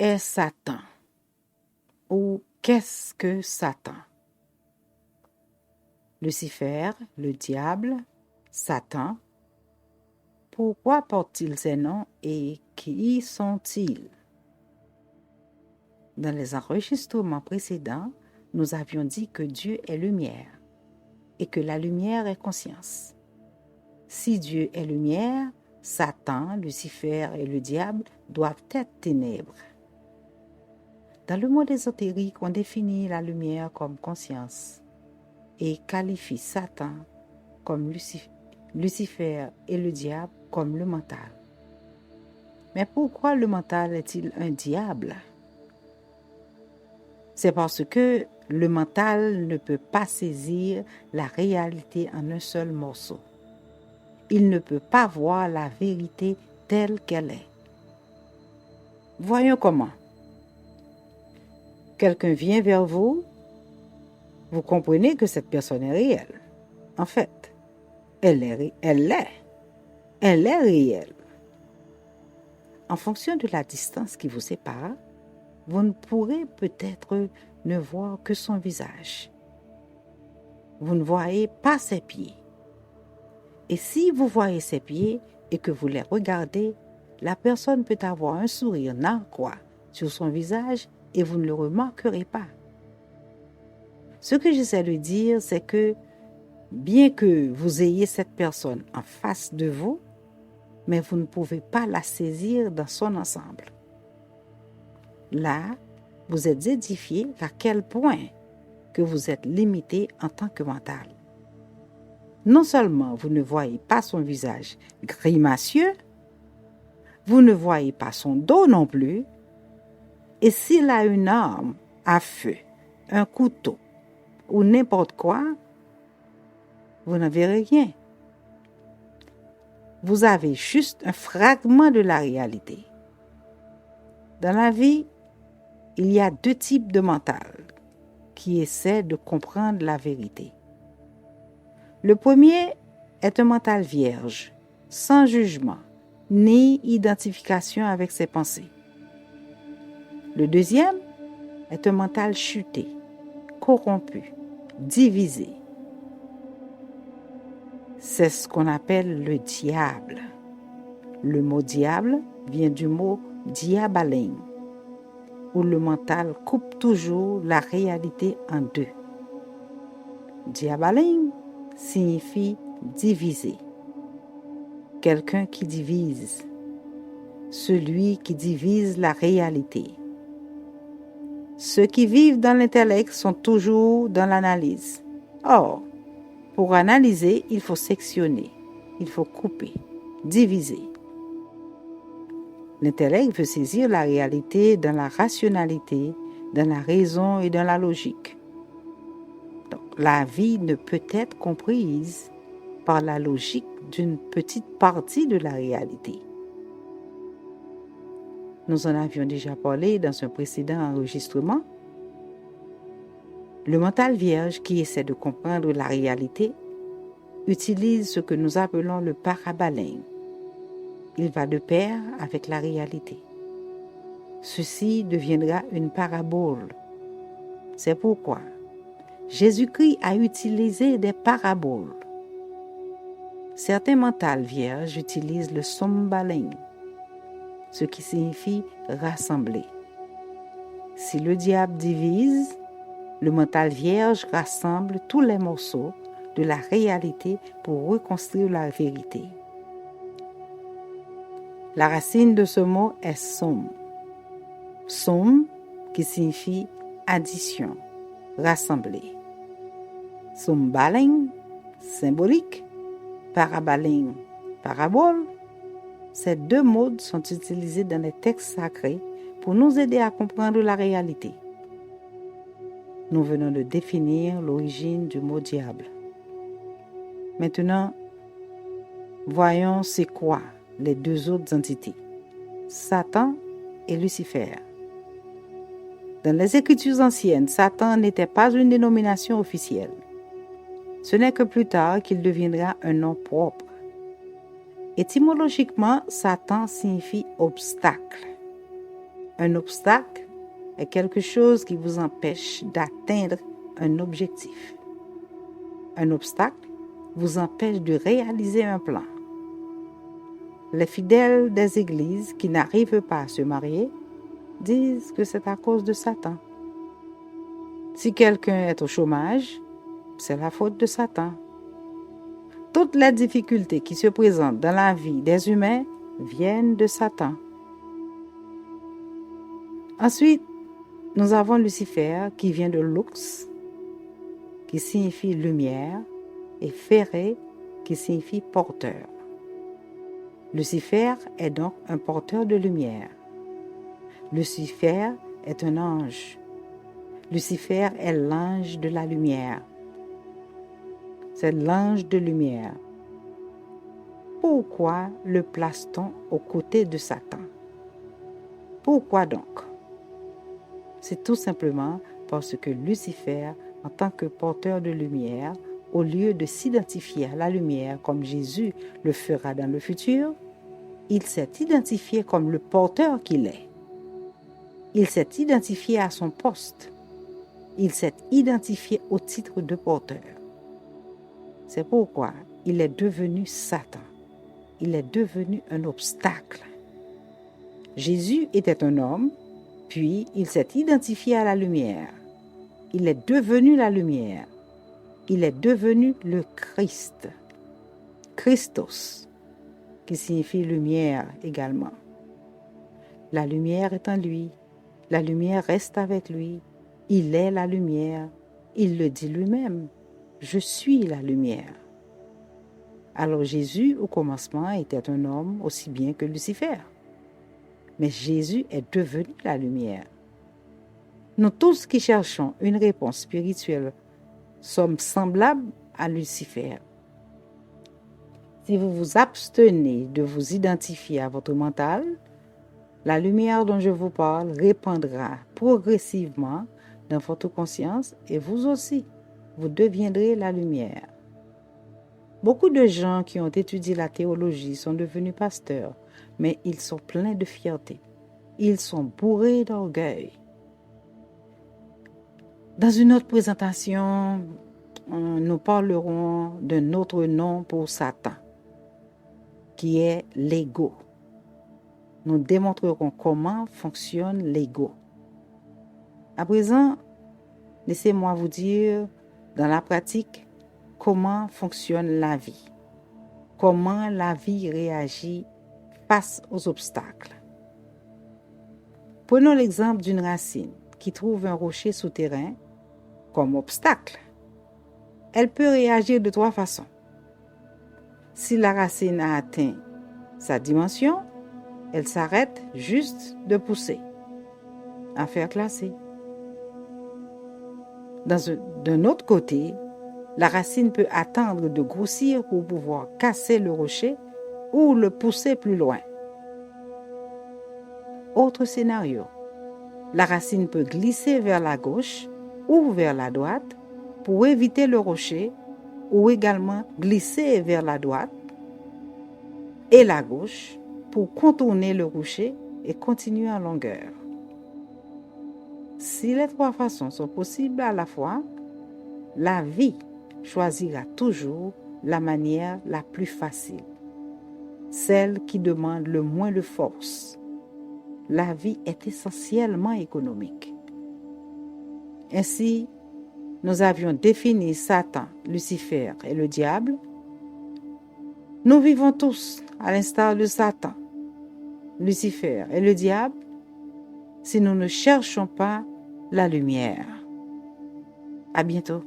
est Satan? Ou qu'est-ce que Satan? Lucifer, le diable, Satan. Pourquoi portent-ils ces noms et qui sont-ils? Dans les enregistrements précédents, nous avions dit que Dieu est lumière et que la lumière est conscience. Si Dieu est lumière, Satan, Lucifer et le diable doivent être ténèbres. Dans le monde ésotérique, on définit la lumière comme conscience et qualifie Satan comme Lucifer et le diable comme le mental. Mais pourquoi le mental est-il un diable? C'est parce que le mental ne peut pas saisir la réalité en un seul morceau. Il ne peut pas voir la vérité telle qu'elle est. Voyons comment. Quelqu'un vient vers vous, vous comprenez que cette personne est réelle. En fait, elle est réelle. En fonction de la distance qui vous sépare, vous ne pourrez peut-être ne voir que son visage. Vous ne voyez pas ses pieds. Et si vous voyez ses pieds et que vous les regardez, la personne peut avoir un sourire narquois sur son visage et vous ne le remarquerez pas. Ce que j'essaie de dire, c'est que bien que vous ayez cette personne en face de vous, mais vous ne pouvez pas la saisir dans son ensemble. Là, vous êtes édifié à quel point que vous êtes limité en tant que mental. Non seulement vous ne voyez pas son visage grimacieux, vous ne voyez pas son dos non plus, et s'il a une arme à feu, un couteau ou n'importe quoi, vous n'en verrez rien. Vous avez juste un fragment de la réalité. Dans la vie, il y a deux types de mental qui essaient de comprendre la vérité. Le premier est un mental vierge, sans jugement, ni identification avec ses pensées. Le deuxième est un mental chuté, corrompu, divisé. C'est ce qu'on appelle le diable. Le mot diable vient du mot diabalin, où le mental coupe toujours la réalité en deux. Diabalin signifie diviser. Quelqu'un qui divise. Celui qui divise la réalité. Ceux qui vivent dans l'intellect sont toujours dans l'analyse. Or, pour analyser, il faut sectionner, il faut couper, diviser. L'intellect veut saisir la réalité dans la rationalité, dans la raison et dans la logique. Donc, la vie ne peut être comprise par la logique d'une petite partie de la réalité. Nous en avions déjà parlé dans un précédent enregistrement. Le mental vierge qui essaie de comprendre la réalité utilise ce que nous appelons le parabalin. Il va de pair avec la réalité. Ceci deviendra une parabole. C'est pourquoi Jésus-Christ a utilisé des paraboles. Certains mentales vierges utilisent le sombalin, ce qui signifie rassembler. Si le diable divise, le mental vierge rassemble tous les morceaux de la réalité pour reconstruire la vérité. La racine de ce mot est som. Som qui signifie addition, rassembler. Sombalin, symbolique, parabalin, parabole. Ces deux mots sont utilisés dans les textes sacrés pour nous aider à comprendre la réalité. Nous venons de définir l'origine du mot diable. Maintenant, voyons c'est quoi les deux autres entités, Satan et Lucifer. Dans les Écritures anciennes, Satan n'était pas une dénomination officielle. Ce n'est que plus tard qu'il deviendra un nom propre. Étymologiquement, Satan signifie obstacle. Un obstacle est quelque chose qui vous empêche d'atteindre un objectif. Un obstacle vous empêche de réaliser un plan. Les fidèles des églises qui n'arrivent pas à se marier disent que c'est à cause de Satan. Si quelqu'un est au chômage, c'est la faute de Satan. Toutes les difficultés qui se présentent dans la vie des humains viennent de Satan. Ensuite, nous avons Lucifer qui vient de lux, qui signifie lumière, et ferré, qui signifie porteur. Lucifer est donc un porteur de lumière. Lucifer est un ange. Lucifer est l'ange de la lumière. C'est l'ange de lumière. Pourquoi le place-t-on aux côtés de Satan? Pourquoi donc? C'est tout simplement parce que Lucifer, en tant que porteur de lumière, au lieu de s'identifier à la lumière comme Jésus le fera dans le futur, il s'est identifié comme le porteur qu'il est. Il s'est identifié à son poste. Il s'est identifié au titre de porteur. C'est pourquoi il est devenu Satan. Il est devenu un obstacle. Jésus était un homme, puis il s'est identifié à la lumière. Il est devenu la lumière. Il est devenu le Christ. Christos, qui signifie lumière également. La lumière est en lui. La lumière reste avec lui. Il est la lumière. Il le dit lui-même. Je suis la lumière. Alors Jésus, au commencement, était un homme aussi bien que Lucifer. Mais Jésus est devenu la lumière. Nous tous qui cherchons une réponse spirituelle sommes semblables à Lucifer. Si vous vous abstenez de vous identifier à votre mental, la lumière dont je vous parle répandra progressivement dans votre conscience et vous aussi, vous deviendrez la lumière. Beaucoup de gens qui ont étudié la théologie sont devenus pasteurs, mais ils sont pleins de fierté. Ils sont bourrés d'orgueil. Dans une autre présentation, nous parlerons d'un autre nom pour Satan, qui est l'ego. Nous démontrerons comment fonctionne l'ego. À présent, laissez-moi vous dire, dans la pratique, comment fonctionne la vie. Comment la vie réagit face aux obstacles. Prenons l'exemple d'une racine qui trouve un rocher souterrain comme obstacle. Elle peut réagir de 3 façons. Si la racine a atteint sa dimension, elle s'arrête juste de pousser. Affaire classée. D'un autre côté, la racine peut attendre de grossir pour pouvoir casser le rocher ou le pousser plus loin. Autre scénario, la racine peut glisser vers la gauche ou vers la droite pour éviter le rocher ou également glisser vers la droite et la gauche pour contourner le rocher et continuer en longueur. Si les 3 façons sont possibles à la fois, la vie choisira toujours la manière la plus facile, celle qui demande le moins de force. La vie est essentiellement économique. Ainsi, nous avions défini Satan, Lucifer et le diable. Nous vivons tous à l'instar de Satan, Lucifer et le diable si nous ne cherchons pas la lumière. À bientôt.